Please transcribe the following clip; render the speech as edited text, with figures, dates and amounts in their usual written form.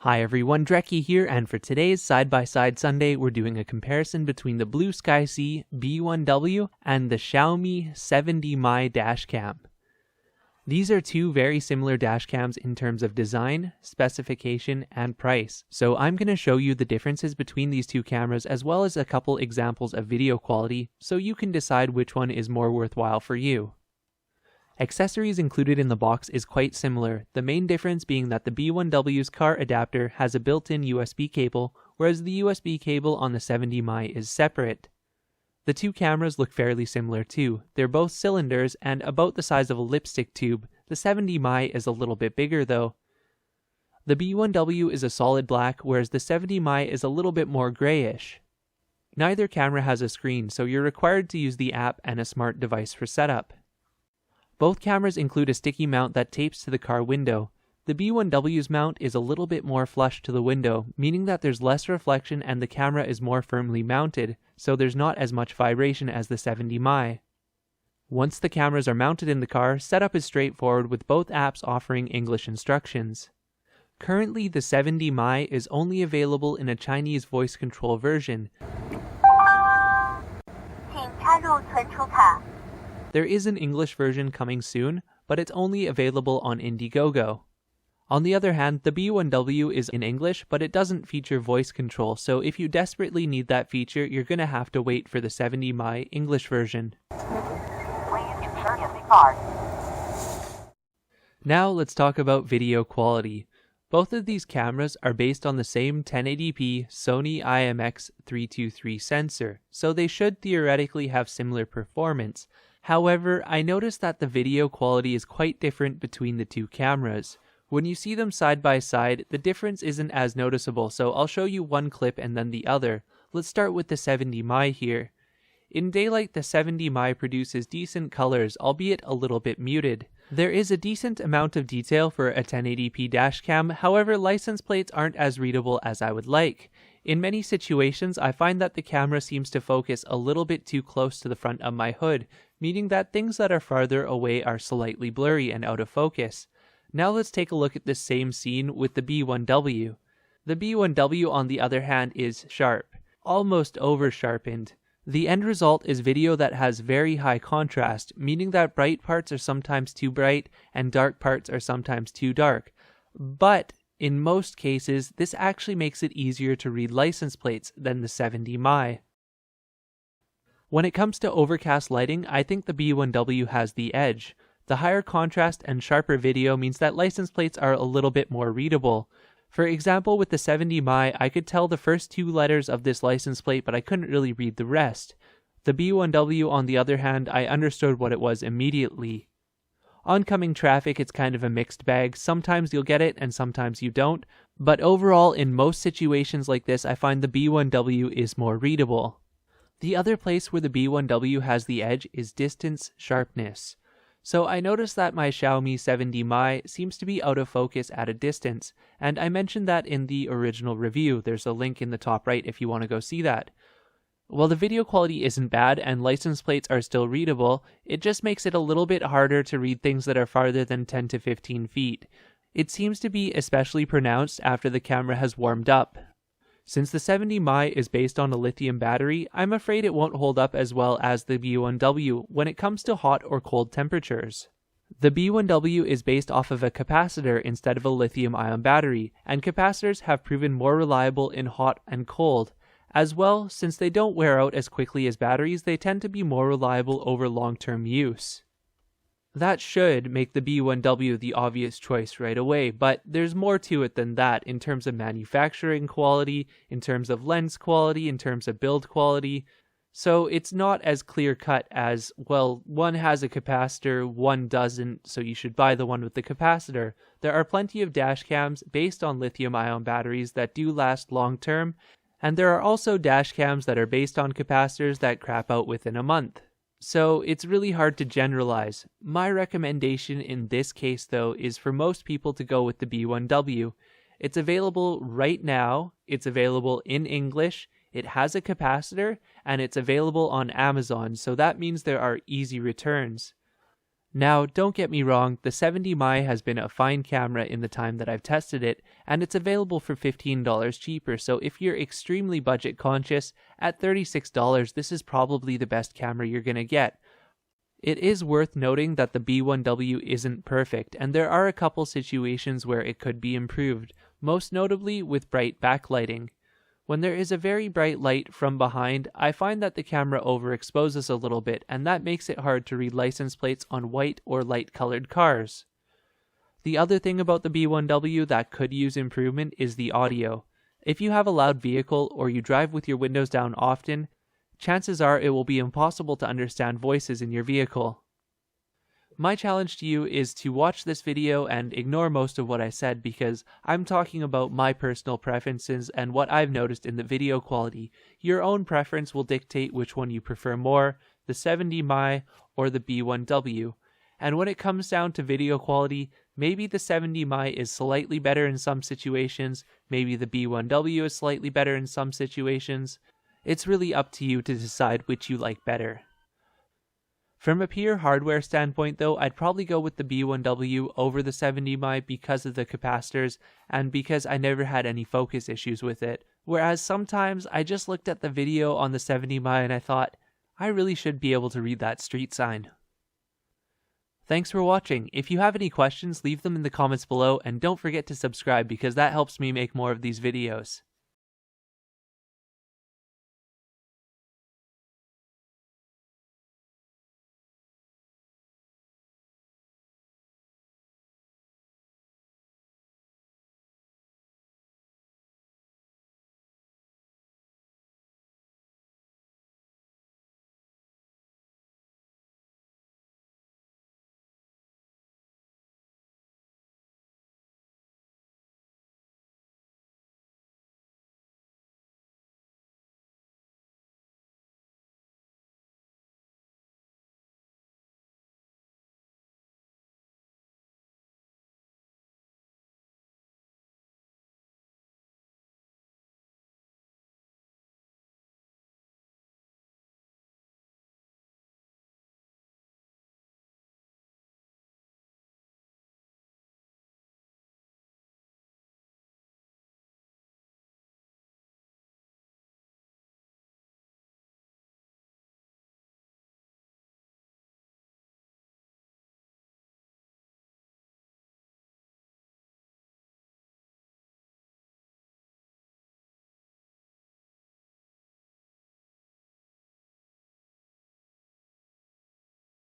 Hi everyone, Drekkie here, and for today's Side-by-Side Sunday, we're doing a comparison between the Blueskysea B1w and the Xiaomi 70mm dashcam. These are two very similar dashcams in terms of design, specification, and price. So I'm going to show you the differences between these two cameras as well as a couple examples of video quality so you can decide which one is more worthwhile for you. Accessories included in the box is quite similar, the main difference being that the B1w's car adapter has a built-in USB cable, whereas the USB cable on the 70mm is separate. The two cameras look fairly similar too. They're both cylinders and about the size of a lipstick tube. The 70mm is a little bit bigger though. The B1w is a solid black, whereas the 70mm is a little bit more grayish. Neither camera has a screen, so you're required to use the app and a smart device for setup. Both cameras include a sticky mount that tapes to the car window. The B1w's mount is a little bit more flush to the window, meaning that there's less reflection and the camera is more firmly mounted, so there's not as much vibration as the 70mm. Once the cameras are mounted in the car, setup is straightforward with both apps offering English instructions. Currently, the 70mm is only available in a Chinese voice control version. There is an English version coming soon, but it's only available on Indiegogo. On the other hand, the B1w is in English, but it doesn't feature voice control, so if you desperately need that feature, you're gonna have to wait for the 70mm English version. Please insert in the card. Now let's talk about video quality. Both of these cameras are based on the same 1080p Sony IMX323 sensor, so they should theoretically have similar performance. However, I noticed that the video quality is quite different between the two cameras. When you see them side by side, the difference isn't as noticeable, so I'll show you one clip and then the other. Let's start with the 70mm here. In daylight, the 70mm produces decent colors, albeit a little bit muted. There is a decent amount of detail for a 1080p dashcam, however license plates aren't as readable as I would like. In many situations, I find that the camera seems to focus a little bit too close to the front of my hood, meaning that things that are farther away are slightly blurry and out of focus. Now let's take a look at this same scene with the B1w. The B1w on the other hand is sharp, almost over-sharpened. The end result is video that has very high contrast, meaning that bright parts are sometimes too bright and dark parts are sometimes too dark. But in most cases, this actually makes it easier to read license plates than the 70mm. When it comes to overcast lighting, I think the B1w has the edge. The higher contrast and sharper video means that license plates are a little bit more readable. For example, with the 70mm, I could tell the first two letters of this license plate, but I couldn't really read the rest. The B1w, on the other hand, I understood what it was immediately. Oncoming traffic, it's kind of a mixed bag. Sometimes you'll get it and sometimes you don't, but overall, in most situations like this, I find the B1w is more readable. The other place where the B1w has the edge is distance sharpness. So I noticed that my Xiaomi 70mm seems to be out of focus at a distance, and I mentioned that in the original review. There's a link in the top right if you want to go see that. While the video quality isn't bad and license plates are still readable, it just makes it a little bit harder to read things that are farther than 10 to 15 feet. It seems to be especially pronounced after the camera has warmed up. Since the 70mm is based on a lithium battery, I'm afraid it won't hold up as well as the B1w when it comes to hot or cold temperatures. The B1w is based off of a capacitor instead of a lithium-ion battery, and capacitors have proven more reliable in hot and cold. As well, since they don't wear out as quickly as batteries, they tend to be more reliable over long-term use. That should make the B1w the obvious choice right away, but there's more to it than that in terms of manufacturing quality, in terms of lens quality, in terms of build quality. So it's not as clear-cut as, well, one has a capacitor, one doesn't, so you should buy the one with the capacitor. There are plenty of dashcams based on lithium-ion batteries that do last long-term, and there are also dashcams that are based on capacitors that crap out within a month. So it's really hard to generalize. My recommendation in this case though is for most people to go with the B1w. It's available right now, it's available in English, it has a capacitor, and it's available on Amazon, so that means there are easy returns. Now, don't get me wrong, the 70mm has been a fine camera in the time that I've tested it, and it's available for $15 cheaper, so if you're extremely budget conscious, at $36 this is probably the best camera you're gonna get. It is worth noting that the B1w isn't perfect, and there are a couple situations where it could be improved, most notably with bright backlighting. When there is a very bright light from behind, I find that the camera overexposes a little bit, and that makes it hard to read license plates on white or light colored cars. The other thing about the B1w that could use improvement is the audio. If you have a loud vehicle or you drive with your windows down often, chances are it will be impossible to understand voices in your vehicle. My challenge to you is to watch this video and ignore most of what I said because I'm talking about my personal preferences and what I've noticed in the video quality. Your own preference will dictate which one you prefer more, the 70mm or the B1w. And when it comes down to video quality, maybe the 70mm is slightly better in some situations, maybe the B1w is slightly better in some situations. It's really up to you to decide which you like better. From a pure hardware standpoint though, I'd probably go with the B1w over the 70mm because of the capacitors and because I never had any focus issues with it. Whereas sometimes I just looked at the video on the 70mm and I thought, I really should be able to read that street sign. Thanks for watching. If you have any questions, leave them in the comments below and don't forget to subscribe because that helps me make more of these videos.